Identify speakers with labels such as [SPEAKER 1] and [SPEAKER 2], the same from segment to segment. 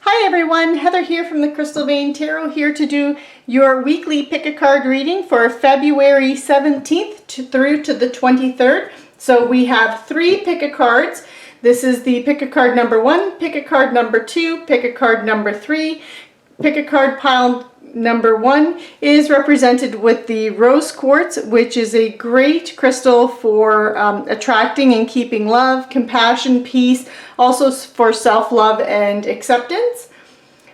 [SPEAKER 1] Hi everyone, Heather here from the Crystal Vein Tarot, here to do your weekly pick a card reading for February 17th through to the 23rd. So we have 3 pick a cards. This is the pick a card number 1, pick a card number 2, pick a card number 3. Pick a card pile number 1 is represented with the rose quartz, which is a great crystal for attracting and keeping love, compassion, peace, also for self-love and acceptance.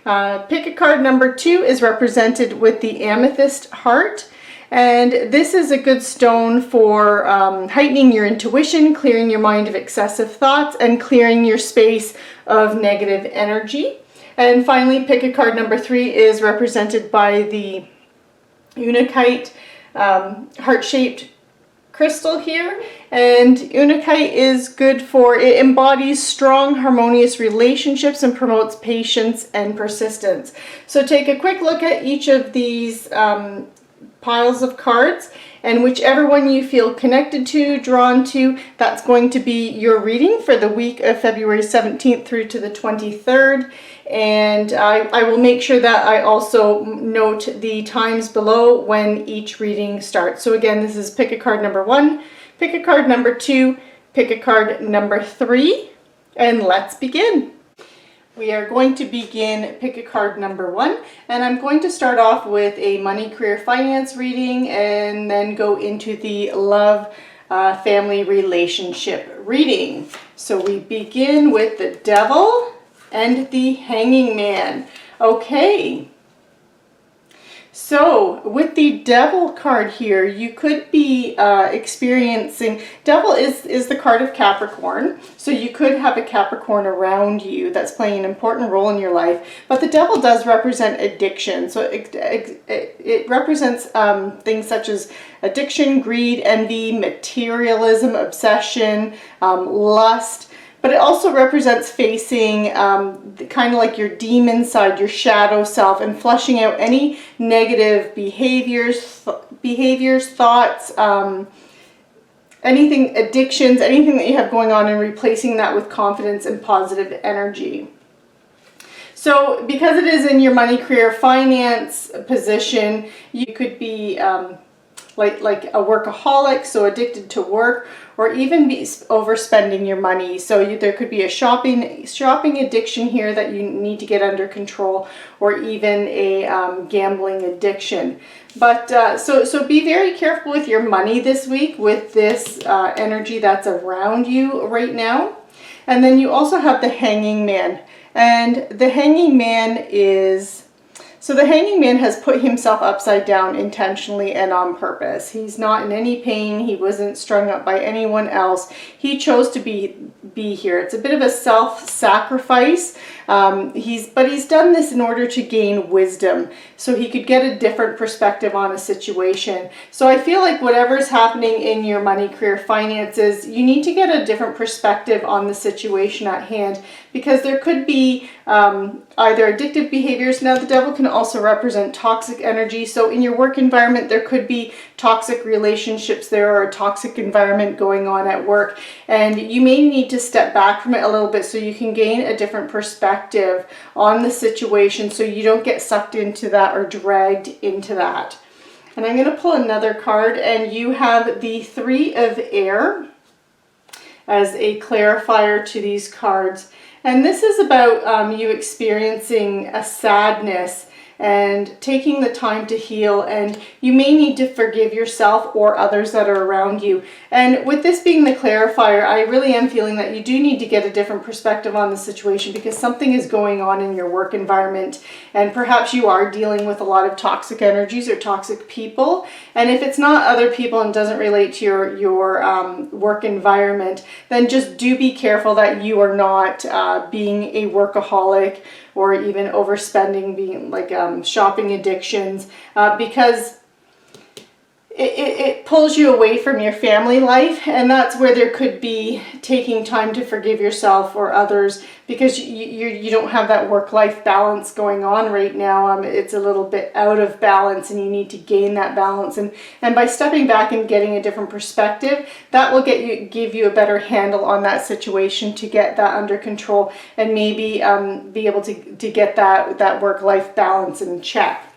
[SPEAKER 1] Pick a card number 2 is represented with the amethyst heart, and this is a good stone for heightening your intuition, clearing your mind of excessive thoughts, and clearing your space of negative energy. And finally, pick a card number 3 is represented by the Unakite heart-shaped crystal here. And Unakite is good for, it embodies strong, harmonious relationships and promotes patience and persistence. So take a quick look at each of these piles of cards, and whichever one you feel connected to, drawn to, that's going to be your reading for the week of February 17th through to the 23rd. And I will make sure that I also note the times below when each reading starts. So again, this is pick a card number 1, pick a card number 2, pick a card number 3, and let's begin. We are going to begin pick a card number 1, and I'm going to start off with a money, career, finance reading and then go into the love, family, relationship reading. So we begin with the Devil and the Hanging Man. Okay. So with the Devil card here, you could be experiencing, Devil is the card of Capricorn, so you could have a Capricorn around you that's playing an important role in your life, but the Devil does represent addiction. So it represents things such as addiction, greed, envy, materialism, obsession, lust. But it also represents facing kind of like your demon side, your shadow self, and flushing out any negative behaviors, thoughts, anything, addictions, anything that you have going on, and replacing that with confidence and positive energy. So because it is in your money, career, finance position, you could be like a workaholic, so addicted to work, or even be overspending your money. So there could be a shopping addiction here that you need to get under control, or even a gambling addiction. But so be very careful with your money this week with this energy that's around you right now. And then you also have the Hanging Man, and the Hanging Man is, so the Hanging Man has put himself upside down intentionally and on purpose. He's not in any pain. He wasn't strung up by anyone else. He chose to be here. It's a bit of a self-sacrifice. But he's done this in order to gain wisdom, so he could get a different perspective on a situation. So I feel like whatever's happening in your money, career, finances, you need to get a different perspective on the situation at hand, because there could be either addictive behaviors. Now the Devil can also represent toxic energy. So in your work environment, there could be toxic relationships there, or a toxic environment going on at work. And you may need to step back from it a little bit so you can gain a different perspective on the situation, so you don't get sucked into that or dragged into that. And I'm going to pull another card, and you have the 3 of Air as a clarifier to these cards. And this is about you experiencing a sadness and taking the time to heal, and you may need to forgive yourself or others that are around you. And with this being the clarifier, I really am feeling that you do need to get a different perspective on the situation, because something is going on in your work environment, and perhaps you are dealing with a lot of toxic energies or toxic people. And if it's not other people and doesn't relate to your work environment, then just do be careful that you are not being a workaholic, or even overspending, being like shopping addictions, because it pulls you away from your family life, and that's where there could be taking time to forgive yourself or others, because you don't have that work-life balance going on right now. It's a little bit out of balance, and you need to gain that balance, and by stepping back and getting a different perspective, that will give you a better handle on that situation, to get that under control, and maybe be able to get that work-life balance in check.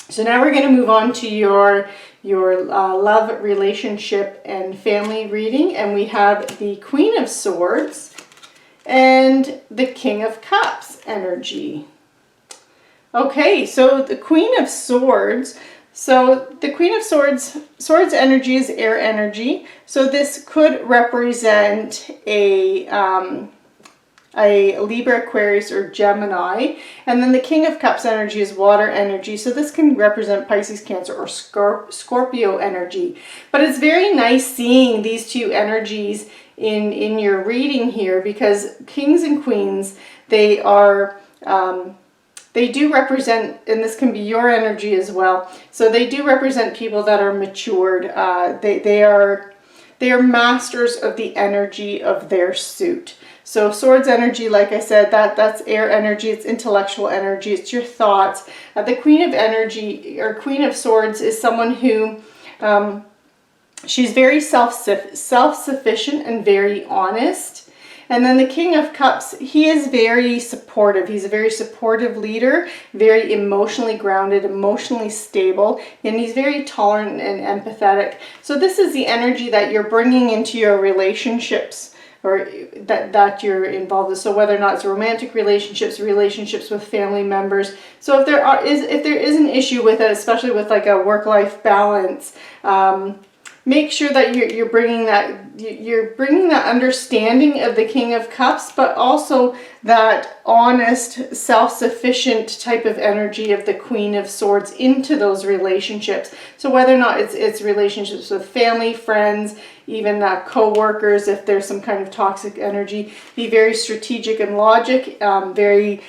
[SPEAKER 1] So now we're going to move on to your love, relationship, and family reading. And we have the Queen of Swords and the King of Cups energy. Okay, so the Queen of Swords. So the Queen of Swords energy is air energy. So this could represent a Libra, Aquarius, or Gemini. And then the King of Cups energy is water energy. So this can represent Pisces, Cancer, or Scorpio energy. But it's very nice seeing these two energies in your reading here, because Kings and Queens, they are... they do represent, and this can be your energy as well, so they do represent people that are matured. They are masters of the energy of their suit. So swords energy, like I said, that's air energy, it's intellectual energy, it's your thoughts. The Queen of Energy, or Queen of Swords, is someone who, she's very self-sufficient and very honest. And then the King of Cups, he is very supportive. He's a very supportive leader, very emotionally grounded, emotionally stable, and he's very tolerant and empathetic. So this is the energy that you're bringing into your relationships, or that you're involved with. So whether or not it's romantic relationships with family members. So if there is an issue with it, especially with like a work-life balance, make sure that you're bringing that understanding of the King of Cups, but also that honest, self-sufficient type of energy of the Queen of Swords into those relationships. So whether or not it's relationships with family, friends, even co-workers, if there's some kind of toxic energy, be very strategic and logic, very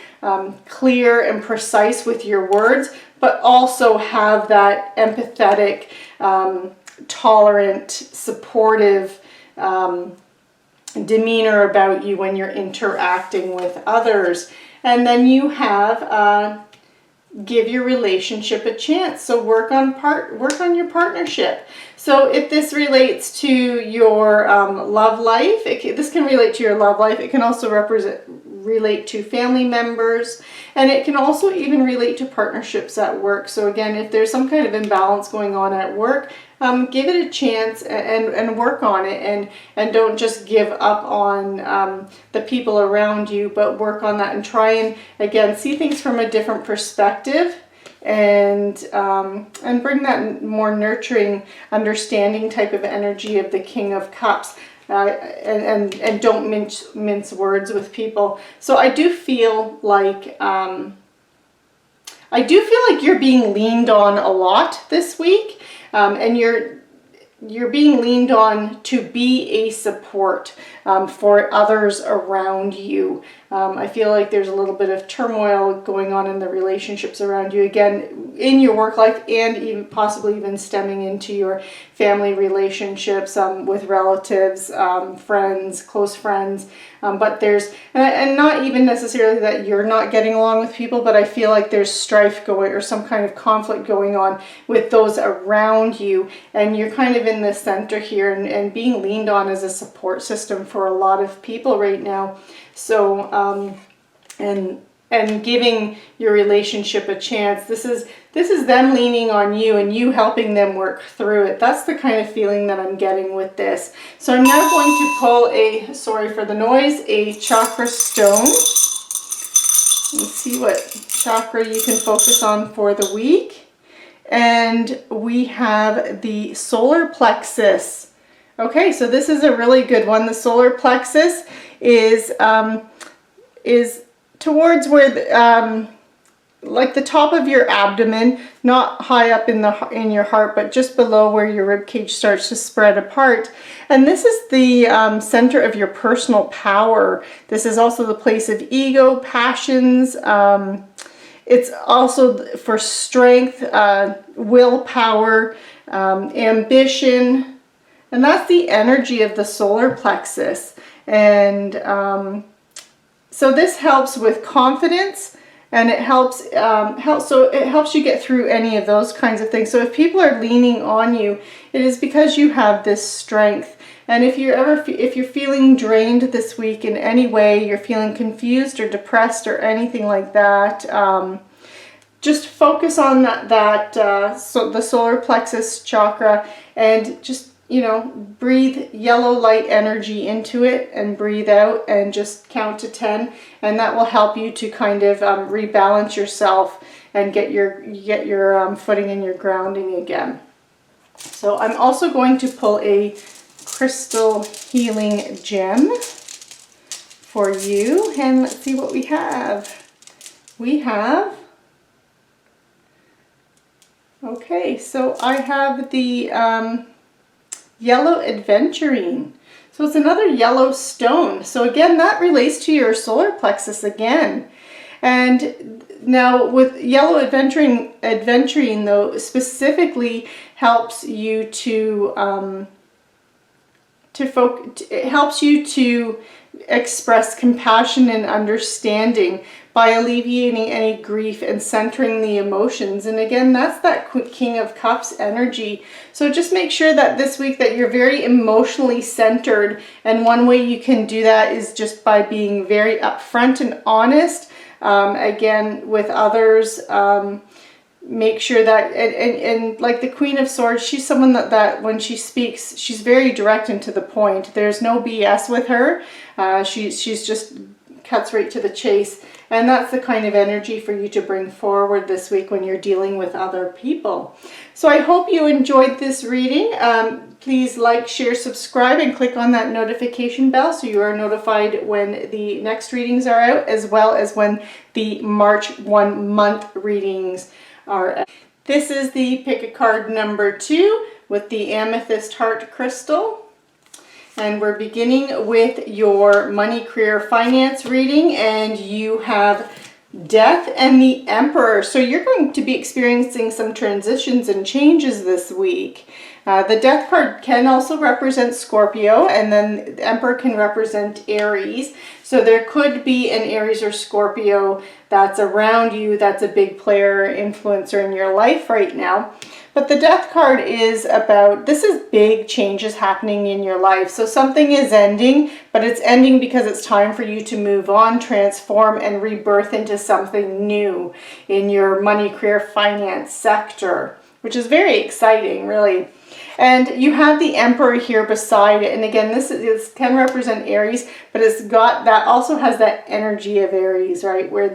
[SPEAKER 1] clear and precise with your words, but also have that empathetic, tolerant, supportive demeanor about you when you're interacting with others. And then you have give your relationship a chance. So work on your partnership. So if this relates to your love life, this can relate to your love life. It can also relate to family members, and it can also even relate to partnerships at work. So again, if there's some kind of imbalance going on at work, give it a chance and work on it, and don't just give up on the people around you, but work on that and try and, again, see things from a different perspective, and bring that more nurturing, understanding type of energy of the King of Cups. And don't mince words with people. So I do feel like you're being leaned on a lot this week, and you're being leaned on to be a support for others around you. I feel like there's a little bit of turmoil going on in the relationships around you, again, in your work life, and even possibly even stemming into your family relationships with relatives, friends, close friends. But there's, and not even necessarily that you're not getting along with people, but I feel like there's strife going, or some kind of conflict going on with those around you, and you're kind of in the center here, and being leaned on as a support system for a lot of people right now. So and giving your relationship a chance. This is them leaning on you and you helping them work through it. That's the kind of feeling that I'm getting with this. So I'm now going to pull sorry for the noise, a chakra stone. Let's see what chakra you can focus on for the week. And we have the solar plexus. Okay, so this is a really good one. The solar plexus is towards where like the top of your abdomen, not high up in your heart, but just below where your rib cage starts to spread apart. And this is the center of your personal power. This is also the place of ego, passions. it's also for strength, willpower, ambition, and that's the energy of the solar plexus. And so this helps with confidence, and it helps you get through any of those kinds of things. So if people are leaning on you, it is because you have this strength. And if you're feeling drained this week in any way, you're feeling confused or depressed or anything like that, just focus on so the solar plexus chakra, and just, you know, breathe yellow light energy into it and breathe out, and just count to 10, and that will help you to kind of rebalance yourself and get your footing and your grounding again. So I'm also going to pull a crystal healing gem for you, and let's see what we have. We have, okay, so I have the yellow adventurine. So it's another yellow stone. So again, that relates to your solar plexus again. And now with yellow adventurine though, specifically helps you it helps you to express compassion and understanding by alleviating any grief and centering the emotions. And again, that's that King of Cups energy. So just make sure that this week that you're very emotionally centered. And one way you can do that is just by being very upfront and honest, again, with others. Make sure that, and like the Queen of Swords, she's someone that when she speaks, she's very direct and to the point. There's no BS with her. She's just cuts right to the chase. And that's the kind of energy for you to bring forward this week when you're dealing with other people. So I hope you enjoyed this reading. Please like, share, subscribe, and click on that notification bell so you are notified when the next readings are out, as well as when the March 1 month readings are out. This is the pick a card number 2 with the amethyst heart crystal. And we're beginning with your money, career, finance reading, and you have Death and the Emperor. So you're going to be experiencing some transitions and changes this week. The Death card can also represent Scorpio, and then the Emperor can represent Aries. So there could be an Aries or Scorpio that's around you that's a big player, influencer in your life right now. But the Death card is about, this is big changes happening in your life. So something is ending, but it's ending because it's time for you to move on, transform, and rebirth into something new in your money, career, finance sector, which is very exciting, really. And you have the Emperor here beside it. And again, this can represent Aries, but it's got that, also has that energy of Aries, right? Where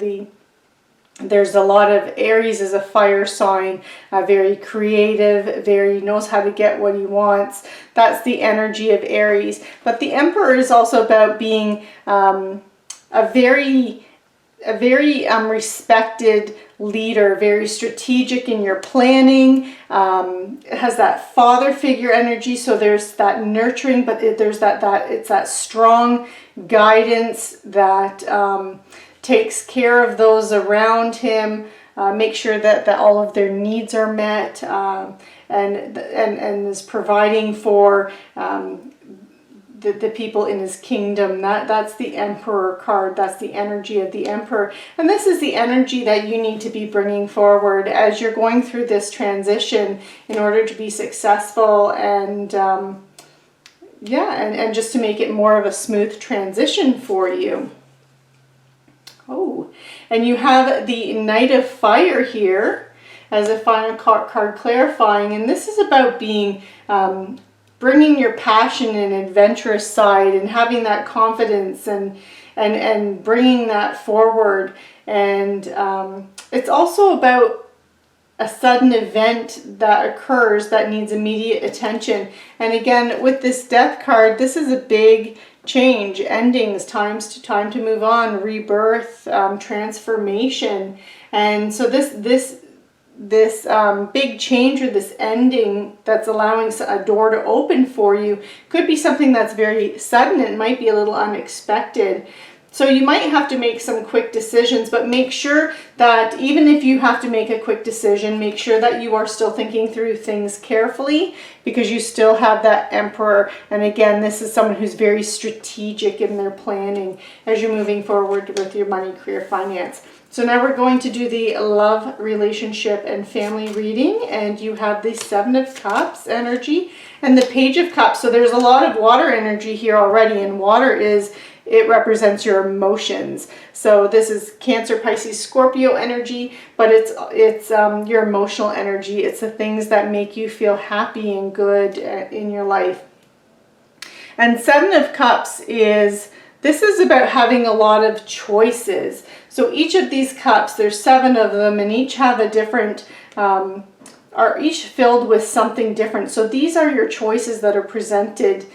[SPEAKER 1] there's a lot of, Aries is a fire sign, very creative, very knows how to get what he wants. That's the energy of Aries. But the Emperor is also about being a very respected leader, very strategic in your planning. It has that father figure energy, so there's that nurturing, but there's it's that strong guidance that takes care of those around him, make sure that all of their needs are met, and is providing for the people in his kingdom. That's the Emperor card. That's the energy of the Emperor. And this is the energy that you need to be bringing forward as you're going through this transition in order to be successful, and and just to make it more of a smooth transition for you. Oh, and you have the Knight of Fire here as a final card clarifying, and this is about being bringing your passion and adventurous side and having that confidence and bringing that forward. And it's also about a sudden event that occurs that needs immediate attention. And again, with this Death card, this is a big change, endings, time to move on, rebirth, transformation. And so this big change, or this ending that's allowing a door to open for you, could be something that's very sudden. It might be a little unexpected. So you might have to make some quick decisions, but make sure that even if you have to make a quick decision, make sure that you are still thinking through things carefully, because you still have that Emperor. And again, this is someone who's very strategic in their planning as you're moving forward with your money, career, finance. So now we're going to do the love, relationship, and family reading. And you have the Seven of Cups energy and the Page of Cups. So there's a lot of water energy here already, and water it represents your emotions. So this is Cancer, Pisces, Scorpio energy, but it's your emotional energy. It's the things that make you feel happy and good in your life. And Seven of Cups this is about having a lot of choices. So each of these cups, there's 7 of them, and each have a different, are each filled with something different. So these are your choices that are presented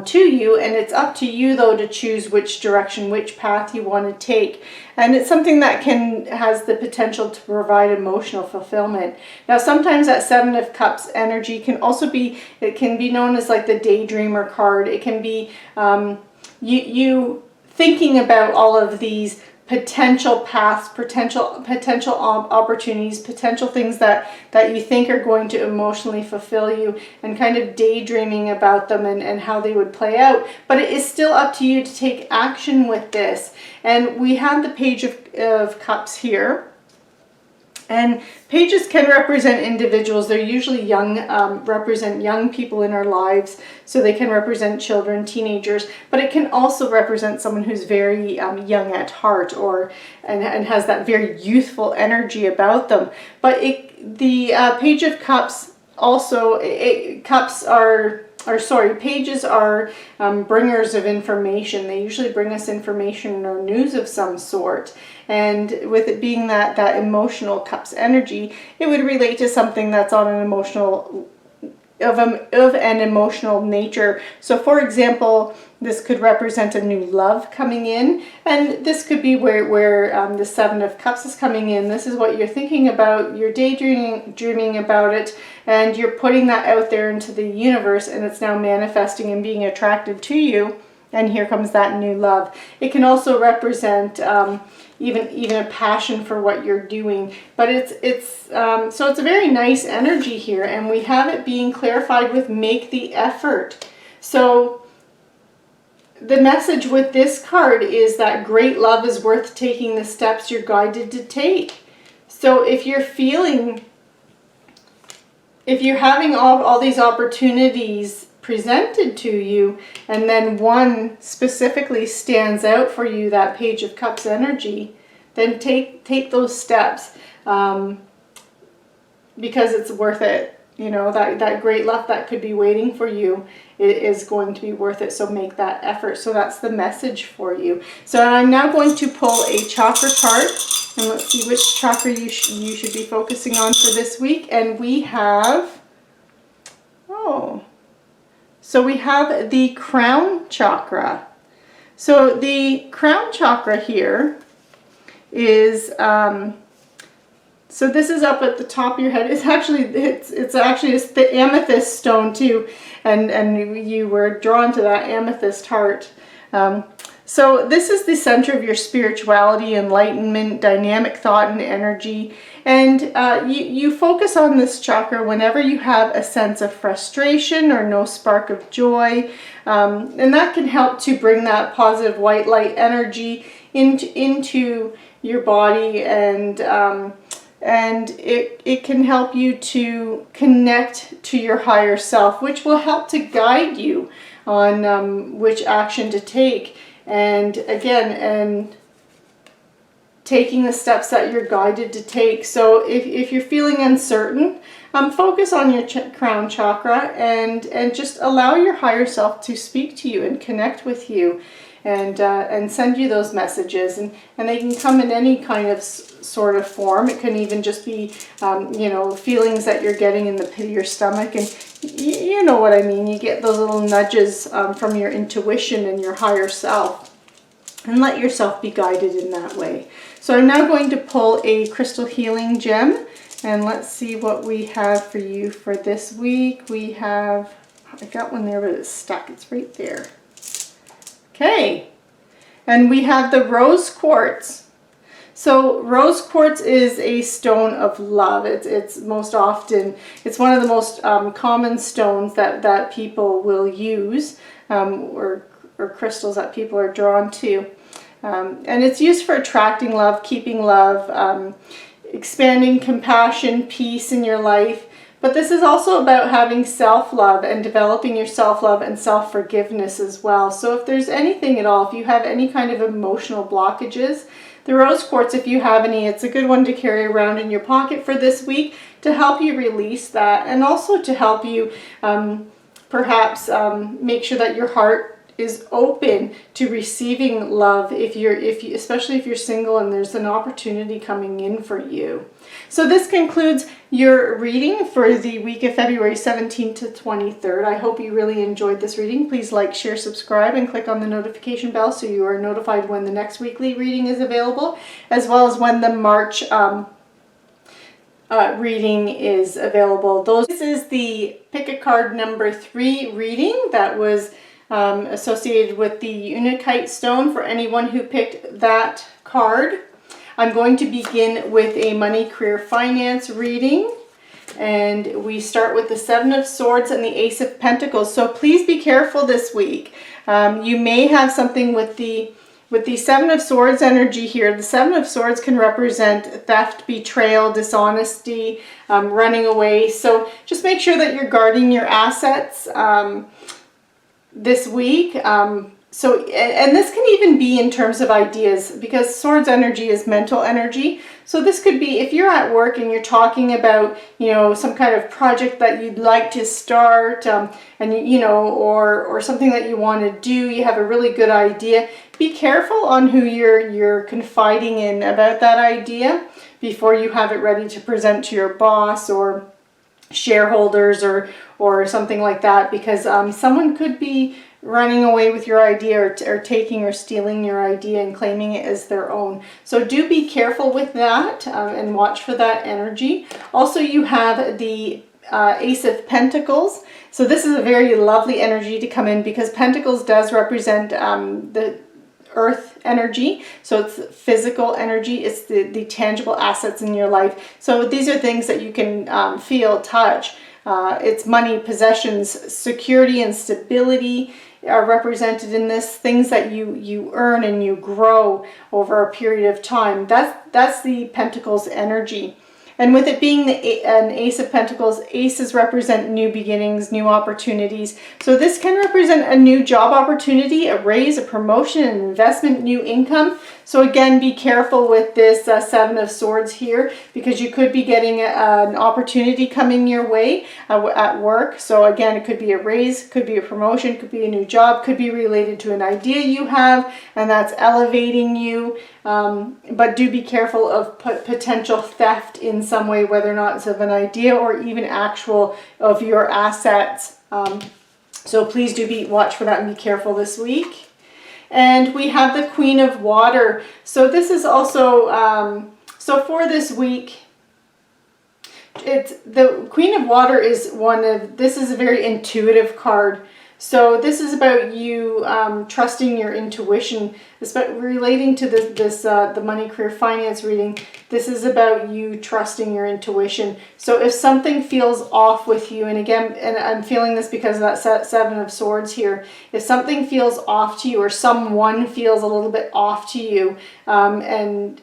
[SPEAKER 1] to you, and it's up to you though to choose which direction, which path you want to take. And it's something that has the potential to provide emotional fulfillment. Now sometimes that Seven of Cups energy can also be, it can be known as like the daydreamer card. It can be you thinking about all of these potential paths, potential opportunities, potential things that you think are going to emotionally fulfill you, and kind of daydreaming about them and how they would play out. But it is still up to you to take action with this. And we have the Page of Cups here. And pages can represent individuals. They're usually young, represent young people in our lives. So they can represent children, teenagers, but it can also represent someone who's very young at heart, and has that very youthful energy about them. But the Page of Cups also, pages are bringers of information. They usually bring us information or news of some sort. And with it being that emotional cups energy, it would relate to something that's on an emotional, of an emotional nature. So for example, this could represent a new love coming in, and this could be where the Seven of Cups is coming in. This is what you're thinking about, you're daydreaming about it, and you're putting that out there into the universe, and it's now manifesting and being attracted to you. And here comes that new love. It can also represent even a passion for what you're doing. But so it's a very nice energy here, and we have it being clarified with make the effort. So the message with this card is that great love is worth taking the steps you're guided to take. So if you're having all these opportunities presented to you, and then one specifically stands out for you, that Page of Cups energy, then take those steps, because it's worth it. You know, that great love that could be waiting for you, it is going to be worth it. So make that effort. So that's the message for you. So I'm now going to pull a chakra card, and let's see which chakra you should be focusing on for this week. And we have, so we have the crown chakra. So the crown chakra here is, so this is up at the top of your head. It's actually the amethyst stone too, and you were drawn to that amethyst heart. So this is the center of your spirituality, enlightenment, dynamic thought, and energy. And you focus on this chakra whenever you have a sense of frustration or no spark of joy. And that can help to bring that positive white light energy into your body, and it can help you to connect to your higher self, which will help to guide you on which action to take. And again, taking the steps that you're guided to take. So if you're feeling uncertain, focus on your crown chakra and just allow your higher self to speak to you and connect with you, and send you those messages. And they can come in any kind of sort of form. It can even just be, feelings that you're getting in the pit of your stomach. And you know what I mean. You get those little nudges from your intuition and your higher self. And let yourself be guided in that way. So I'm now going to pull a crystal healing gem. And let's see what we have for you for this week. We have, I got one there, but it's stuck. It's right there. Okay. And we have the rose quartz. So rose quartz is a stone of love. It's most often, it's one of the most common stones that people will use, or crystals that people are drawn to. And it's used for attracting love, keeping love, expanding compassion, peace in your life. But this is also about having self-love and developing your self-love and self-forgiveness as well. So if there's anything at all, if you have any kind of emotional blockages, the rose quartz, if you have any, it's a good one to carry around in your pocket for this week to help you release that, and also to help you perhaps make sure that your heart is open to receiving love especially if you're single and there's an opportunity coming in for you. So this concludes your reading for the week of February 17th to 23rd. I hope you really enjoyed this reading. Please like, share, subscribe, and click on the notification bell so you are notified when the next weekly reading is available, as well as when the March reading is available. This is the pick a card number 3 reading that was associated with the Unakite stone for anyone who picked that card. I'm going to begin with a money, career, finance reading, and we start with the 7 of Swords and the Ace of Pentacles. So please be careful this week. You may have something with the 7 of Swords energy here. The 7 of Swords can represent theft, betrayal, dishonesty, running away. So just make sure that you're guarding your assets this week. And this can even be in terms of ideas, because Swords energy is mental energy. So this could be if you're at work and you're talking about, some kind of project that you'd like to start, or something that you want to do, you have a really good idea. Be careful on who you're confiding in about that idea before you have it ready to present to your boss or shareholders or something like that, because someone could be running away with your idea or taking or stealing your idea and claiming it as their own. So do be careful with that and watch for that energy. Also, you have the Ace of Pentacles. So this is a very lovely energy to come in, because Pentacles does represent the earth energy. So it's physical energy. It's the tangible assets in your life. So these are things that you can feel, touch. It's money, possessions, security, and stability are represented in this. Things that you earn and you grow over a period of time. That's the Pentacles energy. And with it being an Ace of Pentacles, aces represent new beginnings, new opportunities. So this can represent a new job opportunity, a raise, a promotion, an investment, new income. So again, be careful with this 7 of Swords here, because you could be getting an opportunity coming your way at work. So again, it could be a raise, could be a promotion, could be a new job, could be related to an idea you have, and that's elevating you. But do be careful of potential theft in some way, whether or not it's of an idea or even actual of your assets. So please do watch for that and be careful this week. And we have the Queen of Water. So this is also, so for this week, the Queen of Water is this is a very intuitive card. So this is about you trusting your intuition, relating to the money, career, finance reading. This is about you trusting your intuition. So if something feels off with you, and again, and I'm feeling this because of that 7 of Swords here, if something feels off to you, or someone feels a little bit off to you, and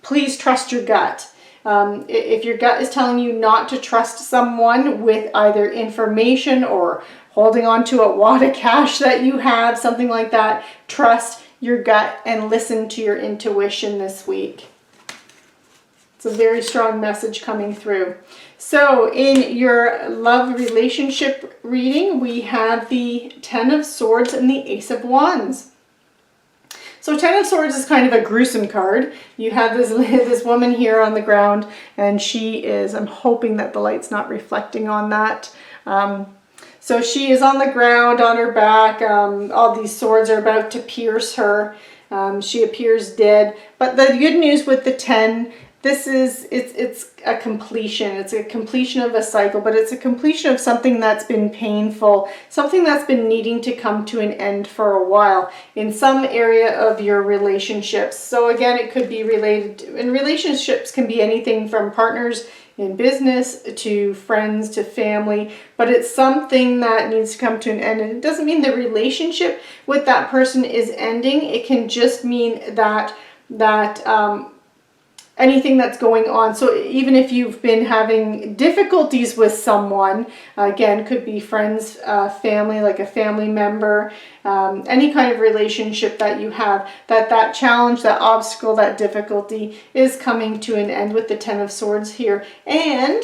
[SPEAKER 1] please trust your gut. If your gut is telling you not to trust someone with either information or holding on to a wad of cash that you have, something like that, trust your gut and listen to your intuition this week. It's a very strong message coming through. So in your love relationship reading, we have the 10 of Swords and the Ace of Wands. So 10 of Swords is kind of a gruesome card. You have this woman here on the ground, and she is, I'm hoping that the light's not reflecting on that. So she is on the ground, on her back. All these swords are about to pierce her. She appears dead. But the good news with the 10, it's a completion. It's a completion of a cycle, but it's a completion of something that's been painful, something that's been needing to come to an end for a while in some area of your relationships. So again, it could be related to, and relationships can be anything from partners in business to friends to family, but it's something that needs to come to an end. And it doesn't mean the relationship with that person is ending. It can just mean that anything that's going on. So even if you've been having difficulties with someone, again, could be friends, family, like a family member, any kind of relationship that you have, that challenge, that obstacle, that difficulty is coming to an end with the Ten of Swords here. And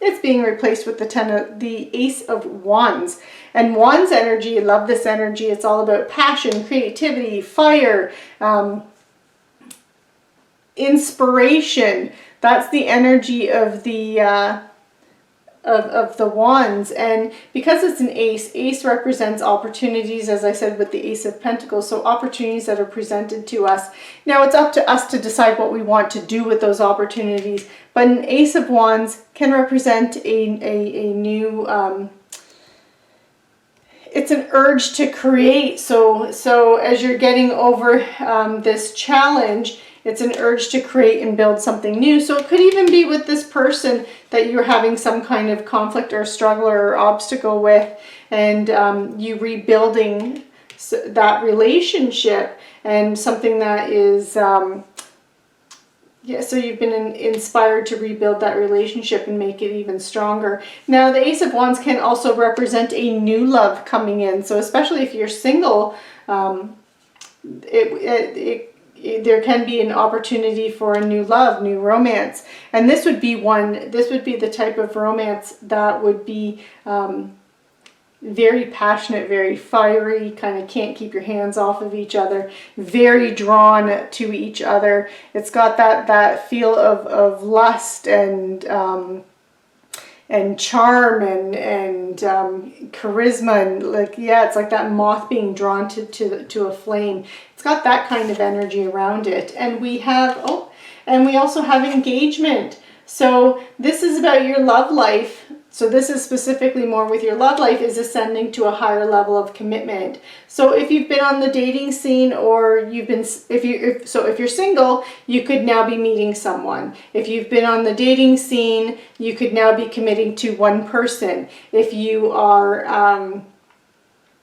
[SPEAKER 1] it's being replaced with the Ace of Wands. And Wands energy, I love this energy. It's all about passion, creativity, fire, inspiration. That's the energy of the wands. And because it's an ace represents opportunities, as I said, with the Ace of Pentacles, so opportunities that are presented to us. Now it's up to us to decide what we want to do with those opportunities, but an Ace of Wands can represent a new it's an urge to create. So as you're getting over this challenge, it's an urge to create and build something new. So it could even be with this person that you're having some kind of conflict or struggle or obstacle with, and you rebuilding that relationship, and something that is, yeah, so you've been inspired to rebuild that relationship and make it even stronger. Now the Ace of Wands can also represent a new love coming in. So especially if you're single, there can be an opportunity for a new love, new romance. And this would be the type of romance that would be very passionate, very fiery, kind of can't keep your hands off of each other, very drawn to each other. It's got that feel of lust and charm and charisma, and like, yeah, it's like that moth being drawn to a flame. It's got that kind of energy around it. And we have, and we also have engagement. So this is about your love life. So this is specifically more with your love life, is ascending to a higher level of commitment. So if you've been on the dating scene, or you've been, if you're single, you could now be meeting someone. If you've been on the dating scene, you could now be committing to one person. If you are,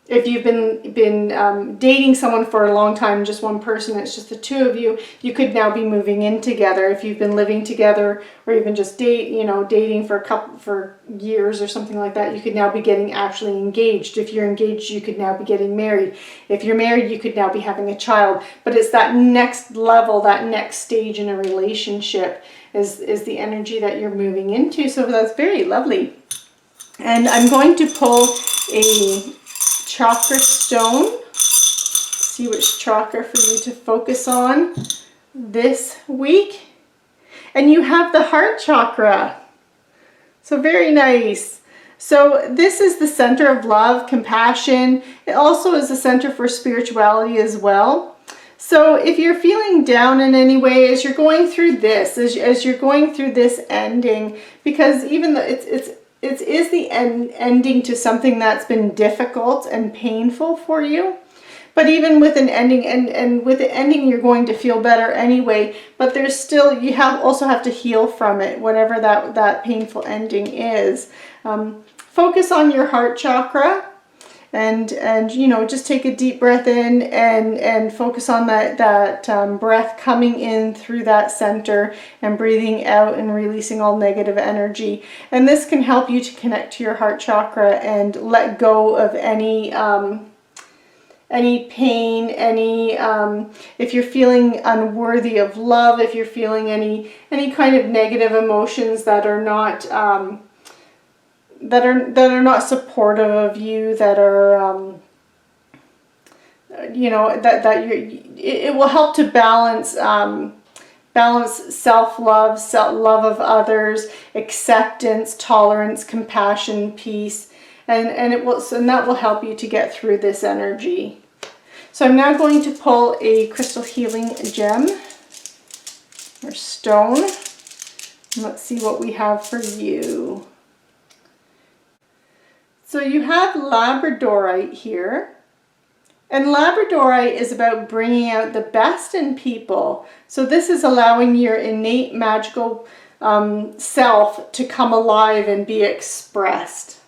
[SPEAKER 1] if you've been dating someone for a long time, just one person, it's just the two of you, you could now be moving in together. If you've been living together, or even just dating for years or something like that, you could now be getting actually engaged. If you're engaged, you could now be getting married. If you're married, you could now be having a child. But it's that next level, that next stage in a relationship is the energy that you're moving into. So that's very lovely. And I'm going to pull a chakra stone, see which chakra for you to focus on this week. And you have the heart chakra. So very nice. So this is the center of love, compassion. It also is the center for spirituality as well. So if you're feeling down in any way as you're going through this, as you're going through this ending, because even though it is the ending to something that's been difficult and painful for you. But even with an ending, and with the ending, you're going to feel better anyway. But there's still, you also have to heal from it, whatever that painful ending is. Focus on your heart chakra, and just take a deep breath in and focus on that breath coming in through that center and breathing out and releasing all negative energy. And this can help you to connect to your heart chakra and let go of any pain, if you're feeling unworthy of love, if you're feeling any kind of negative emotions that are not not supportive of you, that are it will help to balance self-love, love of others, acceptance, tolerance, compassion, peace, and that will help you to get through this energy. So I'm now going to pull a crystal healing gem or stone. Let's see what we have for you. So you have Labradorite here. And Labradorite is about bringing out the best in people. So this is allowing your innate magical self to come alive and be expressed.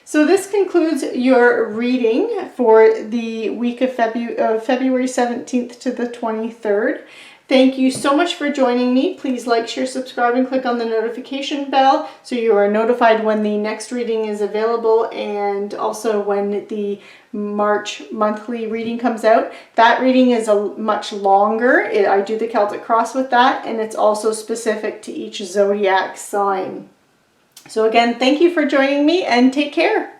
[SPEAKER 1] So this concludes your reading for the week of February 17th to the 23rd. Thank you so much for joining me. Please like, share, subscribe, and click on the notification bell so you are notified when the next reading is available, and also when the March monthly reading comes out. That reading is much longer. I do the Celtic Cross with that, and it's also specific to each zodiac sign. So again, thank you for joining me, and take care.